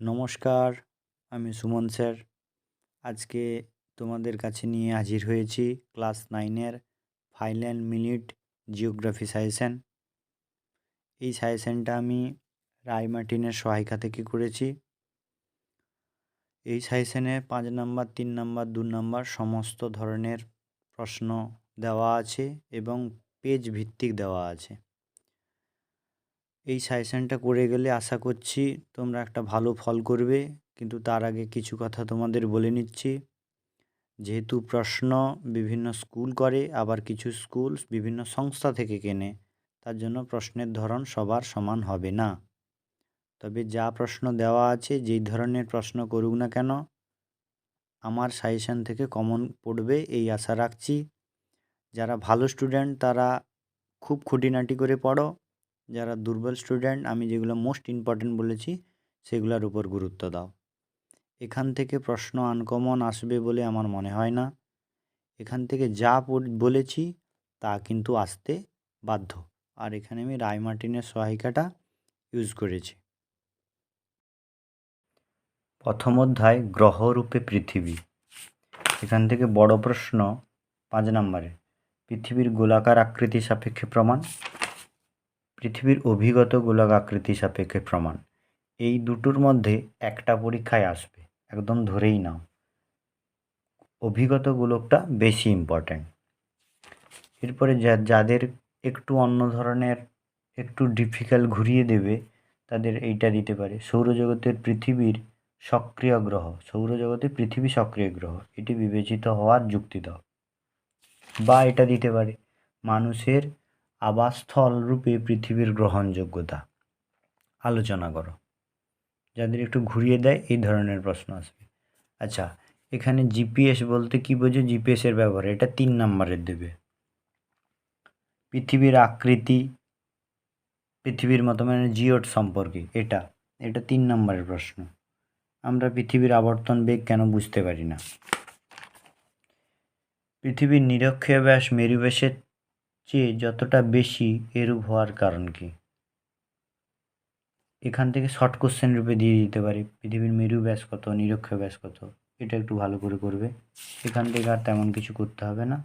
নমস্কার, আমি সুমন স্যার। আজকে তোমাদের কাছে নিয়ে হাজির হয়েছি ক্লাস 9-এর ফাইনাল মিনিট জিওগ্রাফি সাজেশন। এই সাজেশনটা আমি রায় মার্টিনের সহায়িকা থেকে করেছি। এই সাজেশনে 5 নাম্বার, 3 নাম্বার, 2 নাম্বার সমস্ত ধরনের প্রশ্ন দেওয়া আছে এবং পেজ ভিত্তিক দেওয়া আছে। এই সাজেশনটা করে গেলে আশা করছি তোমরা একটা ভালো ফল করবে, কিন্তু তার আগে কিছু কথা তোমাদের বলে নিচ্ছি। যেহেতু প্রশ্ন বিভিন্ন স্কুল করে, আবার কিছু স্কুল বিভিন্ন সংস্থা থেকে কেনে, তার জন্য প্রশ্নের ধরন সবার সমান হবে না। তবে যা প্রশ্ন দেওয়া আছে, যেই ধরনের প্রশ্ন করুক না কেন, আমার সাজেশন থেকে কমন পড়বে এই আশা রাখছি। যারা ভালো স্টুডেন্ট তারা খুব খুঁটিনাটি করে পড়ো, যারা দুর্বল স্টুডেন্ট আমি যেগুলো মোস্ট ইম্পর্টেন্ট বলেছি সেগুলোর উপর গুরুত্ব দাও। এখান থেকে প্রশ্ন আনকমন আসবে বলে আমার মনে হয় না। এখান থেকে যা বলেছি তা কিন্তু আসতে বাধ্য। আর এখানে আমি রায়-মার্টিনের সহায়িকাটা ইউজ করেছি। প্রথম অধ্যায় গ্রহরূপে পৃথিবী। এখান থেকে বড় প্রশ্ন 5 নম্বরে, পৃথিবীর গোলাকার আকৃতি সাপেক্ষে প্রমাণ, পৃথিবীর অভিগত গোলক আকৃতি সাপেক্ষে প্রমাণ। এই দুটোর মধ্যে একটা পরীক্ষায় আসবে, একদম ধরেই নাও। অভিগত গোলকটা বেশি ইম্পর্ট্যান্ট। এরপরে যাদের একটু অন্য ধরনের, একটু ডিফিকাল্ট ঘুরিয়ে দেবে, তাদের এইটা দিতে পারে, সৌরজগতের পৃথিবীর সক্রিয় গ্রহ, সৌরজগতে পৃথিবী সক্রিয় গ্রহ, এটি বিবেচিত হওয়ার যুক্তি দাও। বা এটা দিতে পারে, মানুষের আবাসস্থল রূপে পৃথিবীর গ্রহণযোগ্যতা আলোচনা করো। যাদের একটু ঘুরিয়ে দেয় এই ধরনের প্রশ্ন আসবে। আচ্ছা, এখানে জিপিএস বলতে কি বোঝো, জিপিএসের ব্যবহার, এটা 3 নম্বরের দেবে। পৃথিবীর আকৃতি, পৃথিবীর মতো মানে জিওড সম্পর্কে, এটা 3 নম্বরের প্রশ্ন। আমরা পৃথিবীর আবর্তন বেগ কেন বুঝতে পারি না। পৃথিবীর নিরক্ষীয় ব্যাস মেরু ব্যাসের চেয়ে যতটা বেশি, এরূপ হওয়ার কারণ কি। এখান থেকে শর্ট কোশ্চেন রূপে দিয়ে দিতে পারি, পৃথিবীর মেরু ব্যাস কত, নিরক্ষীয় ব্যাস কত, এটা একটু ভালো করে করবে। এখান থেকে আর তেমন কিছু করতে হবে না।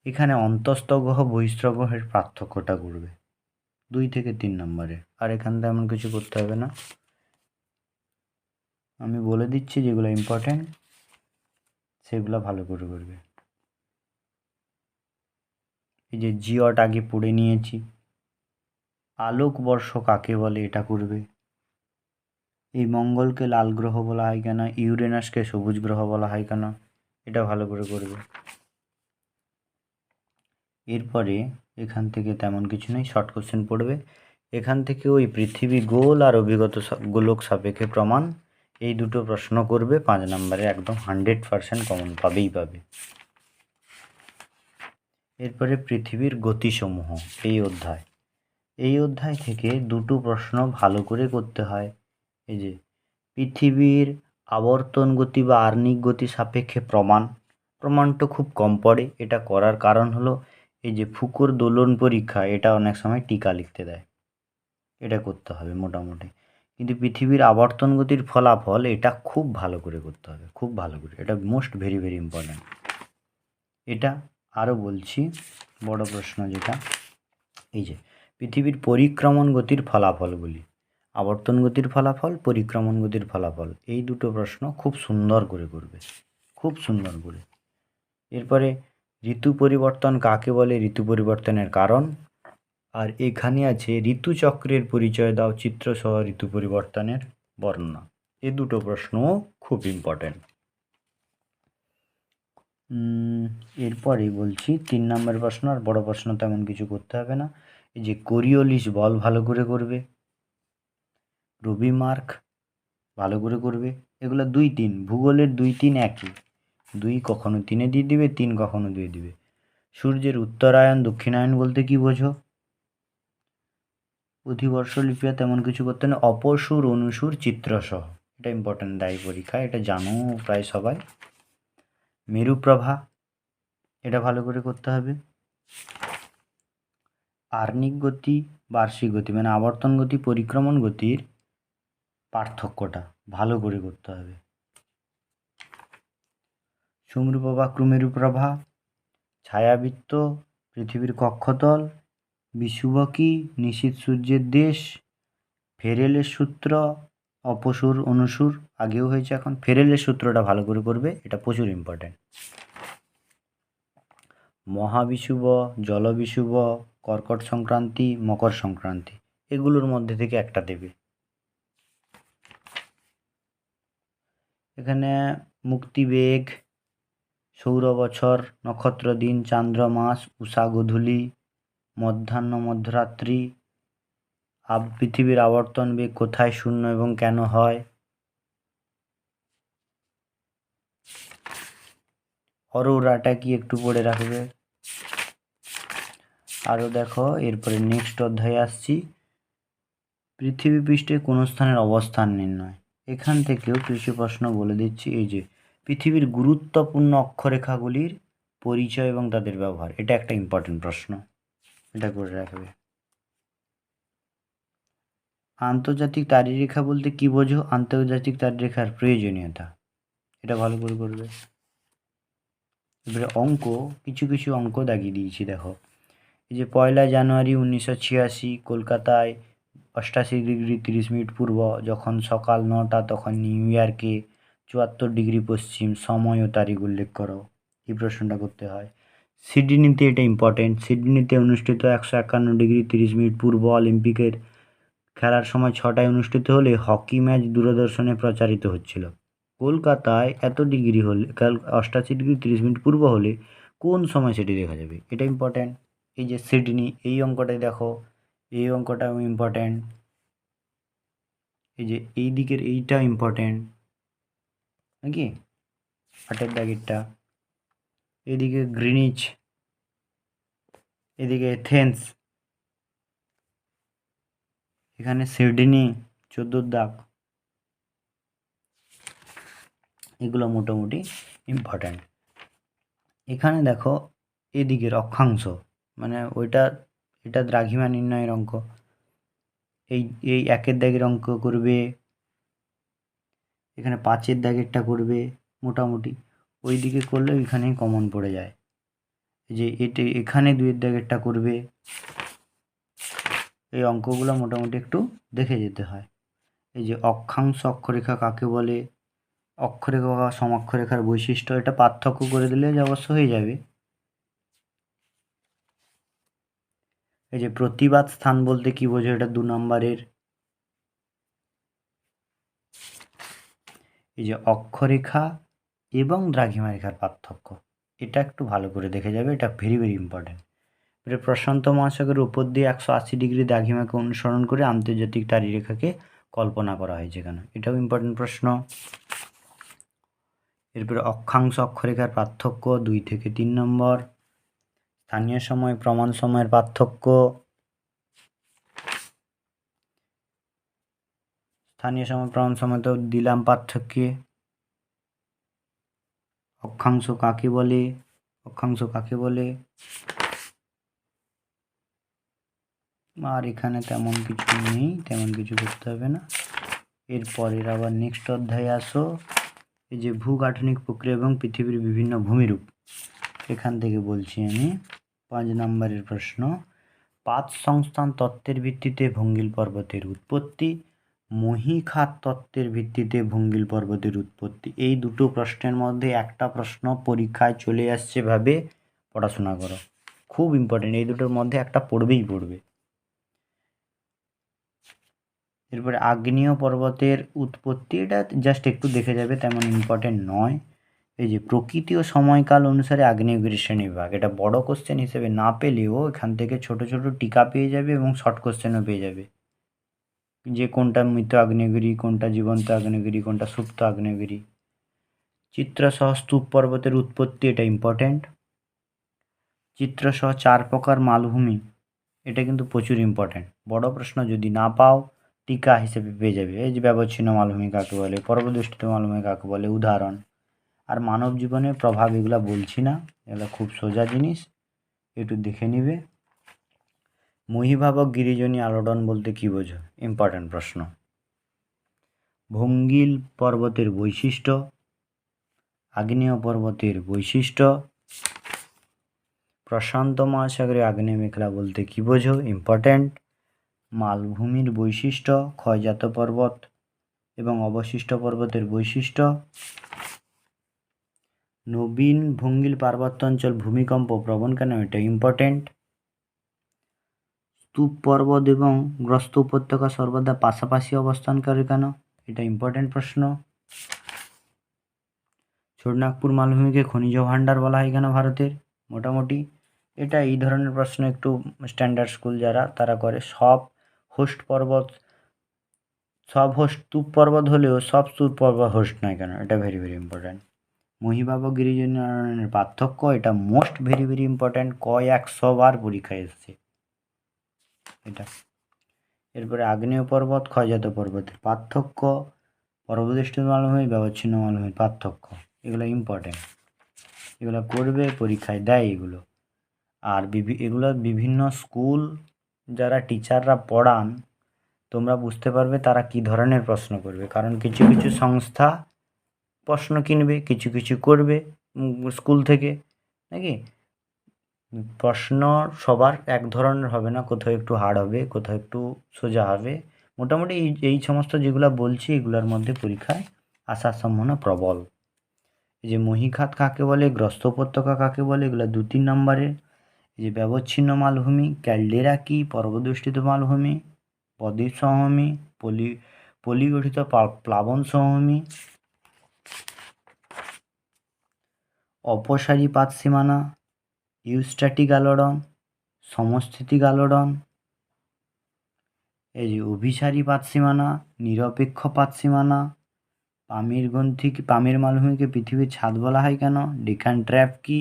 এখানে অন্তঃস্থ গ্রহ বহিঃস্থ গ্রহের পার্থক্যটা করবে 2 থেকে 3 নম্বরে। আর এখান থেকে এমন কিছু করতে হবে না। আমি বলে দিচ্ছি যেগুলো ইম্পর্ট্যান্ট সেগুলো ভালো করে করবে। এই যে জিওট আগে পড়ে নিয়েছি। আলোকবর্ষ কাকে বলে এটা করবে। এই মঙ্গলকে লাল গ্রহ বলা হয় কেন, ইউরেনাসকে সবুজ গ্রহ বলা হয় কেন, এটা ভালো করে করবে। এরপরে এখান থেকে তেমন কিছু নেই, শর্ট কোশ্চেন পড়বে। এখান থেকে ওই পৃথিবী গোল আর অভিগত গোলক সাপেক্ষে প্রমাণ, এই দুটো প্রশ্ন করবে 5 নম্বরে, একদম 100% কমন পাবেই পাবে। এরপরে পৃথিবীর গতিসমূহ, এই অধ্যায় থেকে দুটো প্রশ্ন ভালো করে করতে হয়। এই যে পৃথিবীর আবর্তন গতি বা আর্নিক গতি সাপেক্ষে প্রমাণটা খুব কম পড়ে। এটা করার কারণ হলো এই যে ফুকোর দোলন পরীক্ষা, এটা অনেক সময় টিকা লিখতে দেয়, এটা করতে হবে মোটামুটি। কিন্তু পৃথিবীর আবর্তন গতির ফলাফল এটা খুব ভালো করে করতে হবে, খুব ভালো করে, এটা মোস্ট ভেরি ভেরি ইম্পর্ট্যান্ট। এটা আরও বলছি, বড় প্রশ্ন যেটা, এই যে পৃথিবীর পরিক্রমণ গতির ফলাফলগুলি, আবর্তন গতির ফলাফল, পরিক্রমণ গতির ফলাফল, এই দুটো প্রশ্ন খুব সুন্দর করে করবে, খুব সুন্দর করে। এরপরে ঋতু পরিবর্তন কাকে বলে, ঋতু পরিবর্তনের কারণ, আর এখানে আছে ঋতুচক্রের পরিচয় দাও চিত্রসহ ঋতু পরিবর্তনের বর্ণনা। এই দুটো প্রশ্নও খুব ইম্পর্ট্যান্ট। এরপরে বলছি 3 নম্বর প্রশ্ন, আর বড় প্রশ্ন তেমন কিছু করতে হবে না। এই যে কোরিওলিস বল ভালো করে করবে, রবি মার্ক ভালো করে করবে, এগুলো 2 3, ভূগোলের 2 3 একই, 2 কখনো 3-এ দিয়ে দিবে, 3 কখনো 2 দিবে। সূর্যের উত্তরায়ণ দক্ষিণায়ন বলতে কি বোঝো। অধিবর্ষ লিপিয়া তেমন কিছু করতে না, অপসূর অনুসূর চিত্রসহ, এটা ইম্পর্ট্যান্ট দেয় পরীক্ষা, এটা জানো প্রায় সবাই। মেরুপ্রভা, এটা ভালো করে করতে হবে। আর্নিক গতি, বার্ষিক গতি মানে আবর্তন গতি, পরিক্রমণ গতির পার্থক্যটা ভালো করে করতে হবে। সুমেরুপ্রভা, ক্রুমেরুপ্রভা, ছায়াবৃত্ত, পৃথিবীর কক্ষতল, বিষুবকী, নিশীথ সূর্যের দেশ, ফেরেলের সূত্র, অপসুর অনুসুর আগেও হয়েছে, এখন ফেরেলের সূত্রটা ভালো করে করবে, এটা প্রচুর ইম্পর্টেন্ট। মহাবিষুব, জলবিষুব, কর্কট সংক্রান্তি, মকর সংক্রান্তি, এগুলোর মধ্যে থেকে একটা দেবে। এখানে মুক্তিবেগ, সৌর বছর, নক্ষত্র দিন, চান্দ্র মাস, উষা গোধূলি, মধ্যাহ্ন মধ্যরাত্রি, পৃথিবীর আবর্তন বেগ কোথায় শূন্য এবং কেন হয়, অরোরাটা কি একটু পড়ে রাখবে। আরও দেখো, এরপরে নেক্সট অধ্যায়ে আসছি, পৃথিবী পৃষ্ঠে কোনো স্থানের অবস্থান নির্ণয়। এখান থেকেও কিছু প্রশ্ন বলে দিচ্ছি। এই যে পৃথিবীর গুরুত্বপূর্ণ অক্ষরেখাগুলির পরিচয় এবং তাদের ব্যবহার, এটা একটা ইম্পর্টেন্ট প্রশ্ন, এটা করে রাখবে। আন্তর্জাতিক তারিরেখা বলতে কি বোঝো? আন্তর্জাতিক তারিরেখার প্রয়োজনীয়তা, এটা ভালো করে করবে। এবারে অঙ্ক, কিছু কিছু অঙ্ক দাগিয়ে দিয়েছি দেখো। এই যে 1 জানুয়ারি 1986 কলকাতায় 88°30' পূর্ব, যখন সকাল 9টা, তখন নিউ ইয়র্কে 74° পশ্চিম, সময় ও তারিখ উল্লেখ করো। এই প্রশ্নটা করতে হয়। সিডনিতে, এটা ইম্পর্টেন্ট, সিডনিতে অনুষ্ঠিত 151°30' পূর্ব অলিম্পিকের খেলার সময় 6টায় অনুষ্ঠিত হলে হকি ম্যাচ দূরদর্শনে প্রচারিত হচ্ছিল। কলকাতায় এত ডিগ্রি হলে, 88°30' পূর্ব হলে কোন সময় সেটি দেখা যাবে, এটা ইম্পর্টেন্ট। এই যে সিডনি, এই অঙ্কটাই দেখো, এই অঙ্কটাও ইম্পর্টেন্ট। এই যে এই দিকের এইটা ইম্পর্টেন্ট নাকি, 8এর দাগেরটা। এদিকে গ্রিনিচ, এদিকে এথেন্স, এখানে সিডনি 14 দাগ, এগুলো মোটামুটি ইম্পর্ট্যান্ট। এখানে দেখো এদিকের অক্ষাংশ, মানে ওইটা, এটা দ্রাঘিমা নির্ণয়ের অঙ্ক। এই এই 1এর দাগের অঙ্ক করবে, এখানে 5এর দাগেরটা করবে মোটামুটি, ওই দিকে করলে এখানেই কমন পড়ে যায়। এই যে এটা, এখানে 2এর দাগেরটা করবে। এই অঙ্কগুলো মোটামুটি একটু দেখে যেতে হয়। এই যে অক্ষাংশ অক্ষরেখা কাকে বলে, অক্ষরেখা বা সমঅক্ষরেখার বৈশিষ্ট্য, এটা পার্থক্য করে দিলে যে অবশ্য হয়ে যাবে। এই যে প্রতিবাদ স্থান বলতে কি বোঝো, এটা 2 নম্বরের। এই যে অক্ষরেখা এবং দ্রাঘিমা রেখার পার্থক্য, এটা একটু ভালো করে দেখে যাবে, এটা ভেরি ভেরি ইম্পর্টেন্ট। এবারে প্রশান্ত মহাসাগরের উপর দিয়ে 180° দ্রাঘিমাকে অনুসরণ করে আন্তর্জাতিক তারিরেখাকে কল্পনা করা হয়েছে কেন, এটাও ইম্পর্টেন্ট প্রশ্ন। এরপরে অক্ষাংশ অক্ষরেখার পার্থক্য 2 থেকে 3 নম্বর। স্থানীয় সময় প্রমাণ সময়ের পার্থক্য, স্থানীয় সময় প্রমাণ সময় তো দিলাম পার্থক্যে। অক্ষাংশ কাকে বলে, অক্ষাংশ কাকে বলে, আর এখানে তেমন কিছু নেই, তেমন কিছু করতে হবে না। এরপরের আবার নেক্সট অধ্যায়ে আসো। এই যে ভূগাঠনিক প্রক্রিয়া এবং পৃথিবীর বিভিন্ন ভূমিরূপ, এখান থেকে বলছি আমি 5 নম্বরের প্রশ্ন। পাত সংস্থান তত্ত্বের ভিত্তিতে ভঙ্গিল পর্বতের উৎপত্তি, মহীখাত তত্ত্বের ভিত্তিতে ভঙ্গিল পর্বতের উৎপত্তি, এই দুটো প্রশ্নের মধ্যে একটা প্রশ্ন পরীক্ষায় চলে আসছে, ভাবে পড়াশোনা করো, খুব ইম্পর্টেন্ট, এই দুটোর মধ্যে একটা পড়বেই পড়বে। এরপরে আগ্নেয় পর্বতের উৎপত্তি, এটা জাস্ট একটু দেখে যাবে, তেমন ইম্পর্টেন্ট নয়। এই যে প্রকৃতি ও সময়কাল অনুসারে আগ্নেয়গিরির শ্রেণীবিভাগ, এটা বড় কোশ্চেন হিসেবে না পেলেও এখান থেকে ছোট ছোট টিকা পেয়ে যাবে এবং শর্ট কোশ্চেনও পেয়ে যাবে, যে কোনটা মৃত আগ্নেয়গিরি, কোনটা জীবন্ত আগ্নেয়গিরি, কোনটা সুপ্ত আগ্নেয়গিরি। চিত্রসহ স্তূপ পর্বতের উৎপত্তি, এটা ইম্পর্টেন্ট। চিত্রসহ 4 প্রকার মালভূমি, এটা কিন্তু প্রচুর ইম্পর্টেন্ট, বড় প্রশ্ন যদি না পাও টিকা হিসেবে পেয়ে যাবে। এই যে ব্যবচ্ছিন্ন মালভূমি কাকে বলে, পর্বতবেষ্টিত মালভূমি কাকে বলে, উদাহরণ। আর মানব জীবনের প্রভাব, এগুলা বলছি না, এগুলো খুব সোজা জিনিস, একটু দেখে নিবে। মহীভাবক গিরিজনী আলোড়ন বলতে কী বোঝো? ইম্পর্ট্যান্ট প্রশ্ন। ভঙ্গিল পর্বতের বৈশিষ্ট্য, আগ্নেয় পর্বতের বৈশিষ্ট্য, প্রশান্ত মহাসাগরে আগ্নেয় মেখলা বলতে কী বোঝো? ইম্পর্ট্যান্ট। মালভূমির বৈশিষ্ট্য, ক্ষয়জাত পর্বত এবং অবশিষ্ট পর্বতের বৈশিষ্ট্য। নবীন ভঙ্গিল পার্বত্য অঞ্চল ভূমিকম্প প্রবণ কেন? এটা ইম্পর্ট্যান্ট। স্তূপ পর্বত এবং গ্রস্ত উপত্যকা সর্বদা পাশাপাশি অবস্থান করে কেন? এটা ইম্পর্ট্যান্ট প্রশ্ন। ছোটনাগপুর মালভূমিকে খনিজ ভাণ্ডার বলা হয় কেন ভারতের? মোটামুটি এটা এই ধরনের প্রশ্ন একটু স্ট্যান্ডার্ড স্কুল যারা তারা করে। সব হোস্ট স্তূপ পর্বত হলেও সব স্তূপ পর্বত হোস্ট নয় কেন? এটা ভেরি ভেরি ইম্পর্ট্যান্ট। মহীভাবক গিরিজনী আলোড়নের পার্থক্য, এটা মোস্ট ভেরি ভেরি ইম্পর্ট্যান্ট, 100 বার পরীক্ষায় এসেছে এটা। এরপরে আগ্নেয় পর্বত, ক্ষয়জাত পর্বতের পার্থক্য, পর্বতবেষ্টিত মালভূমি, ব্যবচ্ছিন্ন মালভূমির পার্থক্য, এগুলো ইম্পর্ট্যান্ট, এগুলো করবে, পরীক্ষায় দেয় এগুলো। আর এগুলো বিভিন্ন স্কুল যারা টিচাররা পড়ান তোমরা বুঝতে পারবে তারা কি ধরনের প্রশ্ন করবে, কারণ কিছু কিছু সংস্থা প্রশ্ন কিনবে, কিছু কিছু করবে স্কুল থেকে, নাকি? প্রশ্ন সবার এক ধরনের হবে না, কোথাও একটু হার্ড হবে, কোথাও একটু সোজা হবে। মোটামুটি এই সমস্ত যেগুলো বলছি এগুলোর মধ্যে পরীক্ষায় আসার সম্ভাবনা প্রবল। এই যে মহীখাত কাকে বলে, গ্রস্ত উপত্যকা কাকে বলে, এগুলো 2-3 নম্বরের। এই যে ব্যবচ্ছিন্ন মালভূমি, ক্যালডেরা কি, পর্বতবেষ্টিত মালভূমি, বদ্বীপ সমভূমি, পলিগঠিত প্লাবন সমভূমি, অপসারী পাত সীমানা, ইউস্ট্যাটিক আলোড়ন, সমস্থিতিক আলোড়ন, এই যে অভিসারী পাত সীমানা, নিরপেক্ষ পাত সীমানা, পামির মালভূমিকে পৃথিবীর ছাদ বলা হয় কেন, ডেকান ট্র্যাপ কি,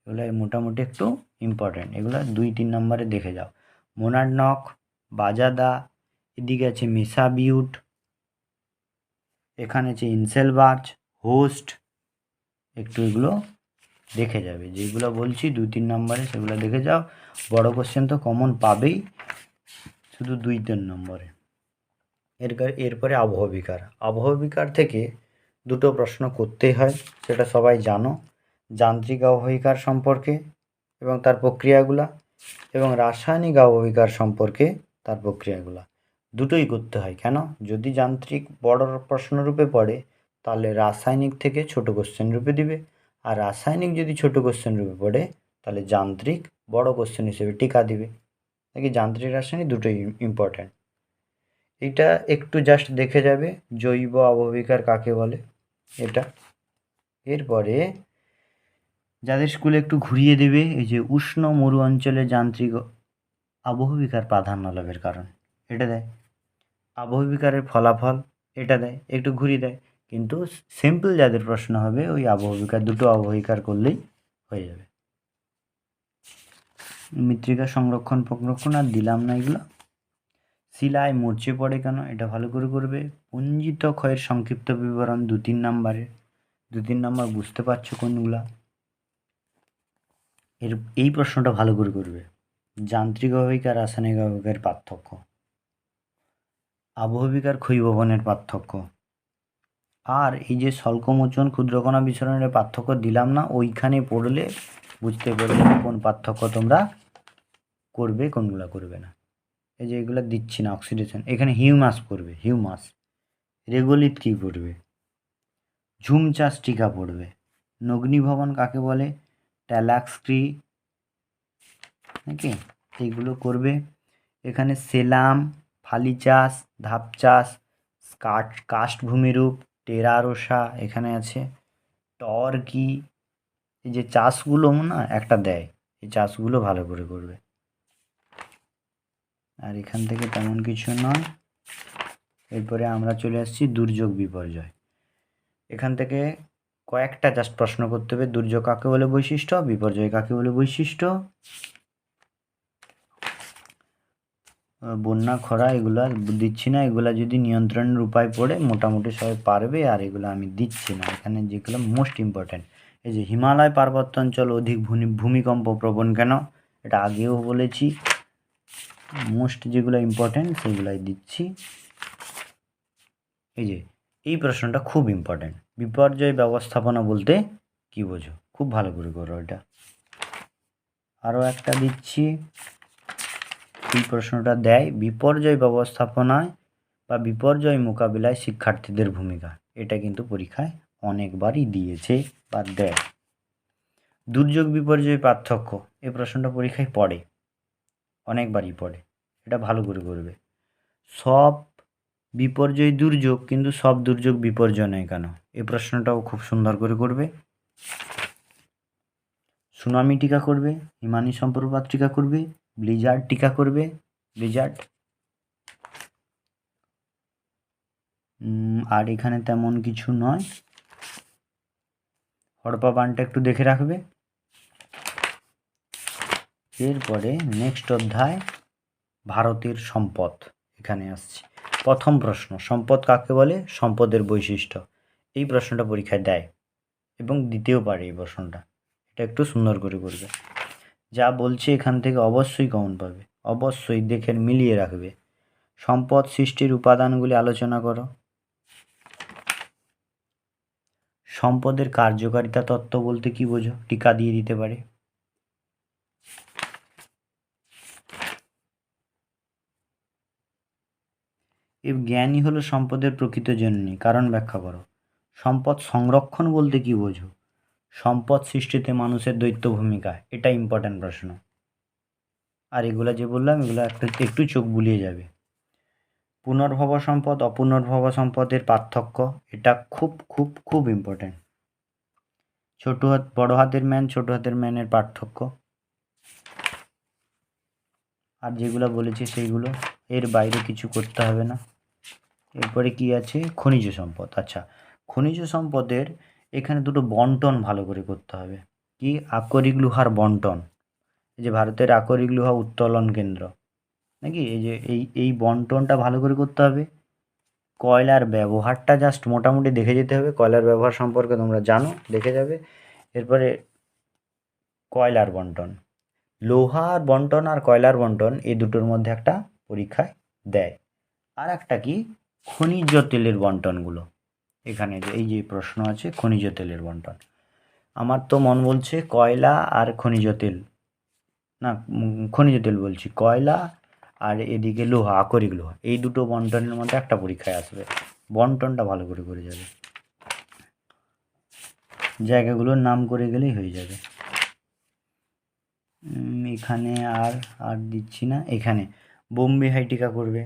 এগুলো মোটামুটি একটু ইম্পর্ট্যান্ট, এগুলো 2-3 নম্বরে দেখে যাও। মোনার্নক, বাজাদা, এদিকে আছে মেসা বিউট, এখানে আছে ইনসেলবার্চ, হোস্ট, একটু এগুলো দেখে যাবে, যেগুলো বলছি 2-3 নম্বরে সেগুলো দেখে যাও। বড় কোশ্চেন তো কমন পাবেই, শুধু 2-3 নম্বরে। এরপরে আবহবিকার থেকে দুটো প্রশ্ন করতেই হয়, সেটা সবাই জানো। যান্ত্রিক আবহবিকার সম্পর্কে এবং তার প্রক্রিয়াগুলা, এবং রাসায়নিক আবহবিকার সম্পর্কে তার প্রক্রিয়াগুলা, দুটোই করতে হয়। কেন? যদি যান্ত্রিক বড় প্রশ্নরূপে পড়ে তাহলে রাসায়নিক থেকে ছোট কোশ্চেন রূপে দিবে, আর রাসায়নিক যদি ছোট কোশ্চেন রূপে পড়ে তাহলে যান্ত্রিক বড় কোশ্চেন হিসেবে টিকা দিবে, নাকি? যান্ত্রিক রাসায়নিক দুটোই ইম্পর্ট্যান্ট। এটা একটু জাস্ট দেখে যাবে, জৈব আবহবিকার কাকে বলে এটা। এরপরে যাদের স্কুলে একটু ঘুরিয়ে দেবে, এই যে উষ্ণ মরু অঞ্চলে যান্ত্রিক আবহবিকার প্রাধান্য লাভের কারণ, এটা দেয়। আবহবিকারের ফলাফল, এটা দেয়, একটু ঘুরিয়ে দেয়। কিন্তু সিম্পল যাদের প্রশ্ন হবে ওই আবহবিকার, দুটো আবহবিকার করলেই হয়ে যাবে। মৃত্তিকা সংরক্ষণ আর দিলাম না এগুলো। শিলায় মরচে পড়ে কেন, এটা ভালো করে করবে। পুঞ্জিত ক্ষয়ের সংক্ষিপ্ত বিবরণ 2-3 নম্বরে, 2-3 নম্বর বুঝতে পারছো কোনগুলা। এই প্রশ্নটা ভালো করে করবে। যান্ত্রিক আবহবিকা, রাসায়নিক আবহবিকার পার্থক্য, আবহবিকার ক্ষয়ীভবনের পার্থক্য, আর এই যে স্বল্পমোচন ক্ষুদ্রকণা বিচরণের পার্থক্য দিলাম না, ওইখানে পড়লে বুঝতে পারবে কোন পার্থক্য তোমরা করবে, কোনগুলা করবে না। এই যে এগুলো দিচ্ছি না, অক্সিডেশন, এখানে হিউমাস পড়বে, হিউমাস। রেগোলিথ কী পড়বে, ঝুম চাষ টিকা পড়বে। নগ্নিভবন কাকে বলে, ট্যালাক্সক্রি, নাকি? এইগুলো করবে। এখানে সেলাম, ফালি চাষ, ধাপ চাষ, কাস্ট ভূমিরূপ, টেরারোসা এখানে আছে। টর কি, এই যে চাষগুলো না একটা দেয়, এই চাষগুলো ভালো করে করবে। আর এখান থেকে তেমন কিছু নয়। এরপরে আমরা চলে আসছি দুর্যোগ বিপর্যয়। এখান থেকে কয়েকটা জাস্ট প্রশ্ন করতে হবে। দুর্যোগ কাকে বলে, বৈশিষ্ট্য। বিপর্যয় কাকে বলে, বৈশিষ্ট্য। বন্যা, খরা এগুলা দিচ্ছি না, এগুলা যদি নিয়ন্ত্রণের উপায় পড়ে মোটামুটি সবাই পারবে, আর এগুলো আমি দিচ্ছি না। এখানে যেগুলো মোস্ট ইম্পর্ট্যান্ট, এই যে হিমালয় পার্বত্য অঞ্চল অধিক ভূমিকম্প প্রবণ কেন, এটা আগেও বলেছি। মোস্ট যেগুলো ইম্পর্টেন্ট সেগুলাই দিচ্ছি। এই যে এই প্রশ্নটা খুব ইম্পর্টেন্ট, বিপর্যয় ব্যবস্থাপনা বলতে কী বোঝো? খুব ভালো করে করো এটা। আরও একটা দিচ্ছি, এই প্রশ্নটা দেয় বিপর্যয় ব্যবস্থাপনায় বা বিপর্যয় মোকাবিলায় শিক্ষার্থীদের ভূমিকা। এটা কিন্তু পরীক্ষায় অনেকবারই দিয়েছে বা দেয়। দুর্যোগ বিপর্যয় পার্থক্য, এই প্রশ্নটা পরীক্ষায় পড়ে, অনেকবারই পড়ে, এটা ভালো করে করবে। সব বিপর্যয় দুর্যোগ, কিন্তু সব দুর্যোগ বিপর্যয় নয় কেন? এই প্রশ্নটাও খুব সুন্দর করে করবে। সুনামি টিকা করবে, হিমানি সম্প্রপাত টিকা করবে, ব্লিজার্ড টিকা করবে, ব্লিজার্ড। আর এখানে তেমন কিছু নয়। হড়পা বানটা একটু দেখে রাখবে। এরপরে নেক্সট অধ্যায় ভারতের সম্পদ, এখানে আসছে। প্রথম প্রশ্ন, সম্পদ কাকে বলে? সম্পদের বৈশিষ্ট্য। এই প্রশ্নটা পরীক্ষায় দেয় এবং দিতেও পারে এই প্রশ্নটা, এটা একটু সুন্দর করে করবে। যা বলছে এখান থেকে অবশ্যই কমন পাবে, অবশ্যই দেখে মিলিয়ে রাখবে। সম্পদ সৃষ্টির উপাদানগুলি আলোচনা করো। সম্পদের কার্যকারিতা তত্ত্ব বলতে কি বোঝো? টিকা দিয়ে দিতে পারে। এই জ্ঞানই হলো সম্পদের প্রকৃত জননী, কারণ ব্যাখ্যা করো। সম্পদ সংরক্ষণ বলতে কি বোঝো? সম্পদ সৃষ্টিতে মানুষের দ্বৈত ভূমিকা, এটা ইম্পর্ট্যান্ট প্রশ্ন। আর এগুলা যে বললাম এগুলো একটু চোখ বুলিয়ে যাবে। পুনর্ভব সম্পদ, অপুনর্ভব সম্পদের পার্থক্য, এটা খুব খুব খুব ইম্পর্ট্যান্ট। ছোট হাত বড় হাতের ম্যান, ছোট হাতের ম্যানের পার্থক্য। আর যেগুলো বলেছি সেইগুলো, এর বাইরে কিছু করতে হবে না। এরপরে কি আছে? খনিজ সম্পদ। আচ্ছা, খনিজ সম্পদের এখানে দুটো বন্টন ভালো করে করতে হবে। কি? আকরিক লোহার বন্টন, এই যে ভারতের আকরিক লোহা উত্তোলন কেন্দ্র, নাকি এই যে এই বন্টনটা ভালো করে করতে হবে। কয়লার ব্যবহারটা জাস্ট মোটামুটি দেখে যেতে হবে, কয়লার ব্যবহার সম্পর্কে তোমরা জানো, দেখে যাবে। এরপরে কয়লার বন্টন, লোহার বন্টন আর কয়লার বন্টন, এই দুটোর মধ্যে একটা পরীক্ষায় দেয়। আর একটা কি? খনিজ তেলের বন্টনগুলো। এখানে এই যে প্রশ্ন আছে খনিজ তেলের বন্টন, আমার তো মন বলছে কয়লা আর খনিজ তেল, না খনিজ তেল বলছি, কয়লা আর এদিকে লোহা, আকরিক লোহা, এই দুটো বন্টনের মধ্যে একটা পরীক্ষায় আসবে। বন্টনটা ভালো করে করে যাবে, জায়গাগুলোর নাম করে গেলেই হয়ে যাবে। এখানে আর দিচ্ছি না। এখানে বোম্বে হাই টিকা করবে।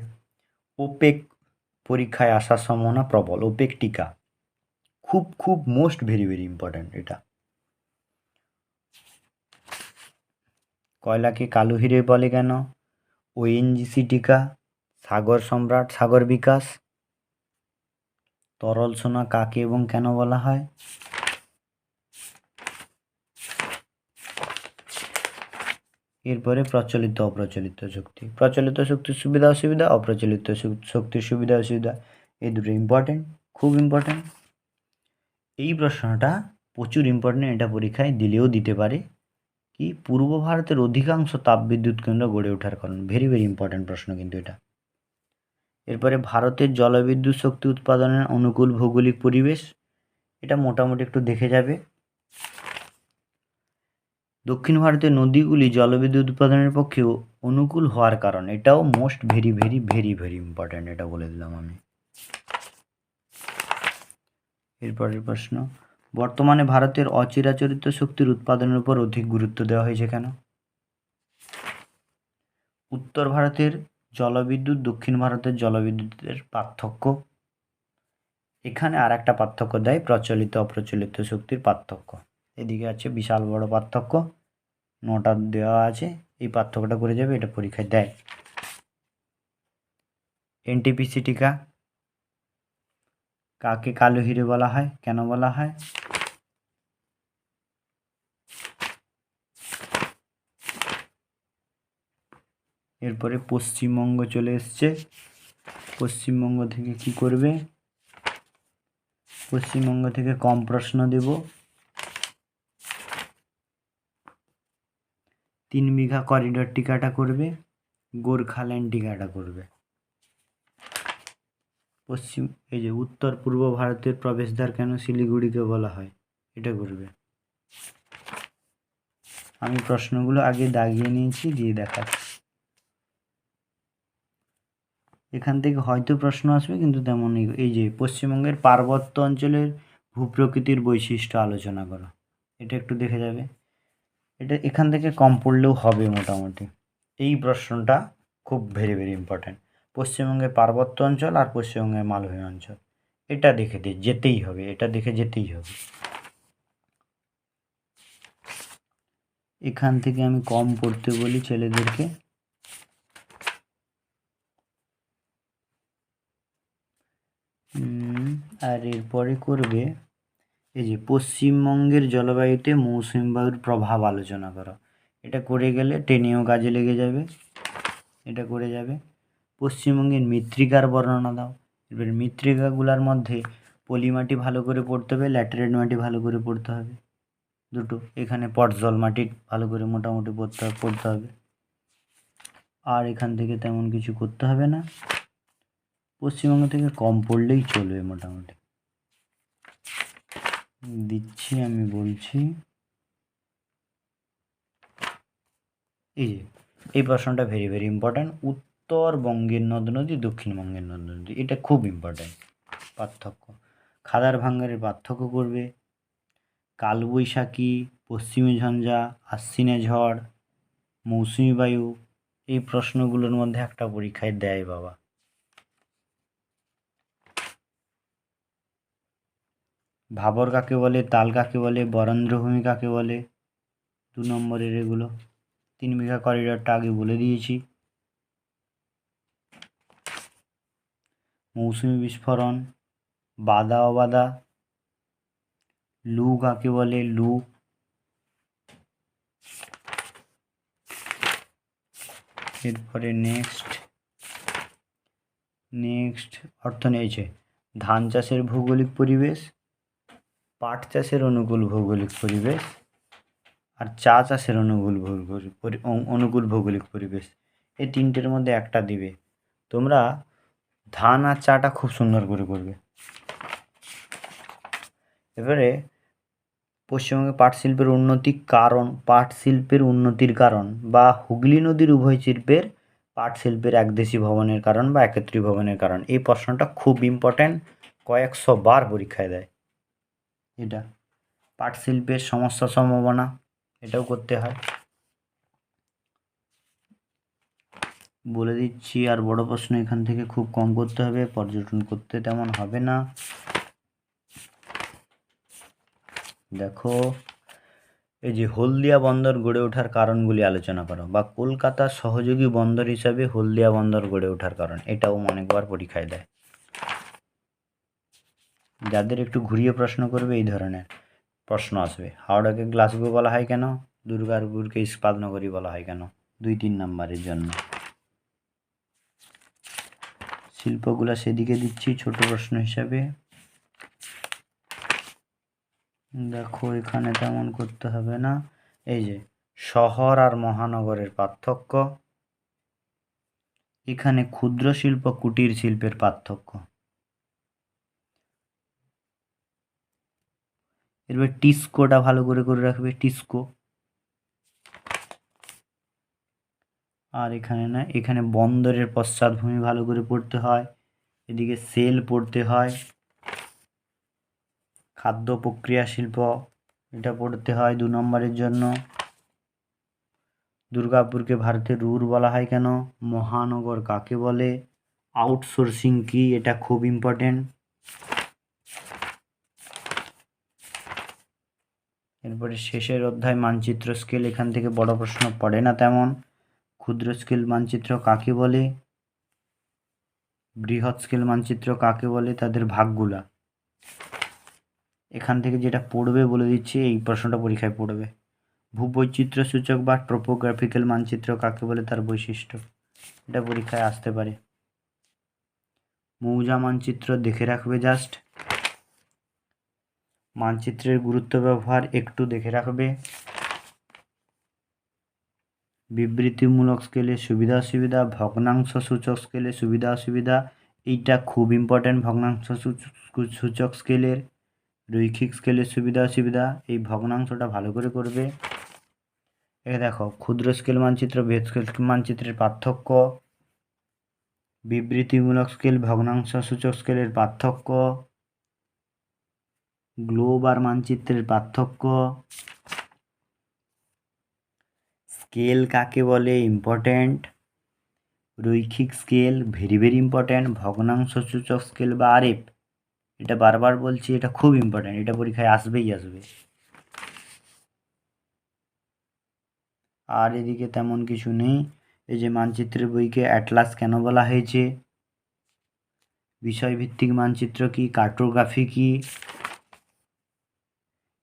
ওপেক পরীক্ষায় আসার সম্ভাবনা প্রবল, ওপেক টিকা খুব খুব মোস্ট ভেরি ভেরি ইম্পর্ট্যান্ট এটা। কয়লাকে কালো হিরে বলে কেন? ওএনজিসি টিকা, সাগর সম্রাট, সাগর বিকাশ। তরল সোনা কাকে এবং কেন বলা হয়? এরপরে প্রচলিত অপ্রচলিত শক্তি, প্রচলিত শক্তির সুবিধা অসুবিধা, অপ্রচলিত শক্তির সুবিধা অসুবিধা, এই দুটো ইম্পর্টেন্ট, খুব ইম্পর্টেন্ট। এই প্রশ্নটা প্রচুর ইম্পর্টেন্ট, এটা পরীক্ষায় দিলেও দিতে পারে। কি? পূর্ব ভারতের অধিকাংশ তাপবিদ্যুৎ কেন্দ্র গড়ে ওঠার কারণ, ভেরি ভেরি ইম্পর্টেন্ট প্রশ্ন কিন্তু এটা। এরপরে ভারতের জলবিদ্যুৎ শক্তি উৎপাদনের অনুকূল ভৌগোলিক পরিবেশ, এটা মোটামুটি একটু দেখে যাবে। দক্ষিণ ভারতের নদীগুলি জলবিদ্যুৎ উৎপাদনের পক্ষে অনুকূল হওয়ার কারণ, এটাও most very very very very important, এটা বলে দিলাম আমি। এরপরের প্রশ্ন, বর্তমানে ভারতের অচিরাচরিত শক্তির উৎপাদনের উপর অধিক গুরুত্ব দেওয়া হয়েছে কেন? উত্তর ভারতের জলবিদ্যুৎ, দক্ষিণ ভারতের জলবিদ্যুতের পার্থক্য। এখানে আর একটা পার্থক্য দেয়, প্রচলিত অপ্রচলিত শক্তির পার্থক্য। এদিকে আছে বিশাল বড় পার্থক্য, নোটা দেওয়া আছে, এই পার্থক্যটা করে যাবে, এটা পরীক্ষায় দেয়। এনটিপিসি টিকা কাকে কালো হিরে বলা হয়, কেন বলা হয়? এরপরে পশ্চিমবঙ্গ চলে এসছে। পশ্চিমবঙ্গ থেকে কি করবে? পশ্চিমবঙ্গ থেকে কম প্রশ্ন দেব। 3 বিঘা করিডোর টিকাটা করবে। গোর্খাল্যান্ড টিকাটা করবে। এই যে উত্তর পূর্ব ভারতের প্রবেশদ্বার কেন শিলিগুড়িকে বলা হয়, এটা করবে। আমি প্রশ্নগুলো আগে দাগিয়ে নিয়েছি, দিয়ে দেখাচ্ছি। এখান থেকে হয়তো প্রশ্ন আসবে, কিন্তু তেমনই। এই যে পশ্চিমবঙ্গের পার্বত্য অঞ্চলের ভূপ্রকৃতির বৈশিষ্ট্য আলোচনা করো, এটা একটু দেখে যাবে। এটা এখান থেকে কম পড়লেও হবে মোটামুটি। এই প্রশ্নটা খুব ভেরি ভেরি ইম্পর্ট্যান্ট। পশ্চিমবঙ্গের পার্বত্য অঞ্চল আর পশ্চিমবঙ্গের মালভূমি অঞ্চল, এটা দেখে যেতেই হবে, এটা দেখে যেতেই হবে। এখান থেকে আমি কম পড়তে বলি ছেলেদেরকে। আর এরপরে করবে এই যে পশ্চিমবঙ্গের জলবায়ুতে মৌসুমী বায়ুর প্রভাব আলোচনা করো। এটা করে গেলে টেনেও কাজে লেগে যাবে, এটা করে যাবে। পশ্চিমবঙ্গের মৃত্তিকার বর্ণনা দাও। এবার মৃত্তিকাগুলোর মধ্যে পলি মাটি ভালো করে পড়তে হবে, ল্যাটেরাইট মাটি ভালো করে পড়তে হবে, দুটো। এখানে পটজল মাটি ভালো করে মোটামুটি পড়তে হবে। আর এখান থেকে তেমন কিছু করতে হবে না, পশ্চিমবঙ্গ থেকে কম পড়লেই চলবে মোটামুটি। দিচ্ছি, আমি বলছি। এই যে এই প্রশ্নটা ভেরি ভেরি ইম্পর্ট্যান্ট। উত্তরবঙ্গের নদ নদী, দক্ষিণবঙ্গের নদ নদী, এটা খুব ইম্পর্ট্যান্ট। পার্থক্য, খাদার ভাঙ্গারের পার্থক্য করবে। কালবৈশাখী, পশ্চিমী ঝঞ্ঝা, আশ্বিনে ঝড়, মৌসুমী বায়ু, এই প্রশ্নগুলোর মধ্যে একটা পরীক্ষায় দেয় বাবা। ভাবর কাকে বলে, তাল কাকে বলে, বরেন্দ্রভূমি কাকে বলে, 2 নম্বরের এগুলো। 3 বিঘা করিডরটা আগে বলে দিয়েছি। মৌসুমী বিস্ফোরণ, বাদা অবাদা, লু কাকে বলে, লু। এরপরে নেক্সট অর্থনীতি, ধান চাষের ভৌগোলিক পরিবেশ, পাট চাষের অনুকূল ভৌগোলিক পরিবেশ, আর চা চাষের অনুকূল ভৌগোলিক পরিবেশ। এই তিনটের মধ্যে একটা দিবে। তোমরা ধান আর চাটা খুব সুন্দর করে করবে। এবারে পশ্চিমবঙ্গে পাট শিল্পের উন্নতির কারণ বা হুগলি নদীর উভয় শিল্পের পাট শিল্পের একদেশী ভবনের কারণ বা একত্রী ভবনের কারণ, এই প্রশ্নটা খুব ইম্পর্ট্যান্ট, কয়েকশো বার পরীক্ষায় দেয় এটা। পাট শিল্পের সমস্যা সম্ভাবনা, এটাও করতে হয়, বলে দিচ্ছি। আর বড় প্রশ্ন এখান থেকে খুব কম করতে হবে, পর্যটন করতে তেমন হবে না। দেখো, এই যে হলদিয়া বন্দর গড়ে ওঠার কারণগুলি আলোচনা করো, বা কলকাতার সহযোগী বন্দর হিসাবে হলদিয়া বন্দর গড়ে ওঠার কারণ, এটাও অনেকবার পরীক্ষায় দেয়। যাদের একটু ঘুরিয়ে প্রশ্ন করবে এই ধরনের প্রশ্ন আসবে। হাওড়াকে গ্লাসগো বলা হয় কেন, দুর্গাপুরকে ইস্পাত নগরী বলা হয় কেন, 2-3 নম্বরের জন্য। শিল্পগুলা সেদিকে দিচ্ছি ছোট প্রশ্ন হিসাবে। দেখো এখানে তেমন করতে হবে না। এই যে শহর আর মহানগরের পার্থক্য, এখানে ক্ষুদ্র শিল্প কুটির শিল্পের পার্থক্য। এরপর টিস্কোটা ভালো করে রাখবে, টিস্কো। আর এখানে না, এখানে বন্দরের পশ্চাৎভূমি ভালো করে পড়তে হয়, এদিকে সেল পড়তে হয়, খাদ্য প্রক্রিয়া শিল্প এটা পড়তে হয় 2 নম্বরের জন্য। দুর্গাপুরকে ভারতের রুর বলা হয় কেন, মহানগর কাকে বলে, আউটসোর্সিং কি, এটা খুব ইম্পর্টেন্ট। এরপরে শেষের অধ্যায় মানচিত্র স্কেল, এখান থেকে বড় প্রশ্ন পড়ে না তেমন। ক্ষুদ্র স্কেল মানচিত্র কাকে বলে, বৃহৎ স্কেল মানচিত্র কাকে বলে, তাদের ভাগগুলা। এখান থেকে যেটা পড়বে বলে দিচ্ছি, এই প্রশ্নটা পরীক্ষায় পড়বে। ভূবৈচিত্র্য সূচক বা ট্রোপোগ্রাফিক্যাল মানচিত্র কাকে বলে, তার বৈশিষ্ট্য, এটা পরীক্ষায় আসতে পারে। মৌজা মানচিত্র দেখে রাখবে জাস্ট, মানচিত্রের গুরুত্ব ব্যবহার একটু দেখে রাখবে। বিবৃতিমূলক স্কেলের সুবিধা অসুবিধা, ভগ্নাংশ সূচক স্কেলের সুবিধা অসুবিধা, এইটা খুব ইম্পর্ট্যান্ট। ভগ্নাংশ সূচক স্কেলের, রৈখিক স্কেলের সুবিধা অসুবিধা, এই ভগ্নাংশটা ভালো করে করবে। এ দেখো, ক্ষুদ্র স্কেল মানচিত্র, বৃহৎ স্কেল মানচিত্রের পার্থক্য, বিবৃতিমূলক স্কেল, ভগ্নাংশ সূচক স্কেলের পার্থক্য, গ্লোব আর মানচিত্রের পার্থক্য, স্কেল কাকে বলে ইম্পর্ট্যান্ট, রৈখিক স্কেল ভেরি ভেরি ইম্পর্ট্যান্ট, ভগ্নাংশ সূচক স্কেল বা আরএফ, এটা বারবার বলছি, এটা খুব ইম্পর্ট্যান্ট, এটা পরীক্ষায় আসবেই আসবে। আর এদিকে তেমন কিছু নেই। এই যে মানচিত্রের বইকে অ্যাটলাস কেন বলা হয়েছে, বিষয়ভিত্তিক মানচিত্র কি, কার্টোগ্রাফি কি,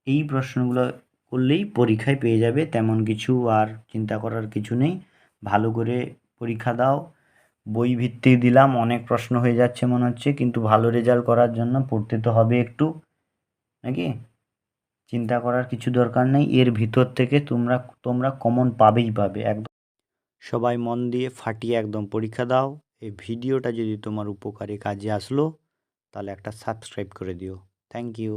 এই প্রশ্নগুলো করলেই পরীক্ষায় পেয়ে যাবে, তেমন কিছু আর চিন্তা করার কিছু নেই। ভালো করে পরীক্ষা দাও। বই ভিত্তিক দিলাম, অনেক প্রশ্ন হয়ে যাচ্ছে মনে হচ্ছে, কিন্তু ভালো রেজাল্ট করার জন্য পড়তে তো হবে একটু, নাকি? চিন্তা করার কিছু দরকার নেই, এর ভিতর থেকে তোমরা কমন পাবেই পাবে একদম। সবাই মন দিয়ে ফাটিয়ে একদম পরীক্ষা দাও। এই ভিডিওটা যদি তোমার উপকারে কাজে আসলো, তাহলে একটা সাবস্ক্রাইব করে দিও। Thank you.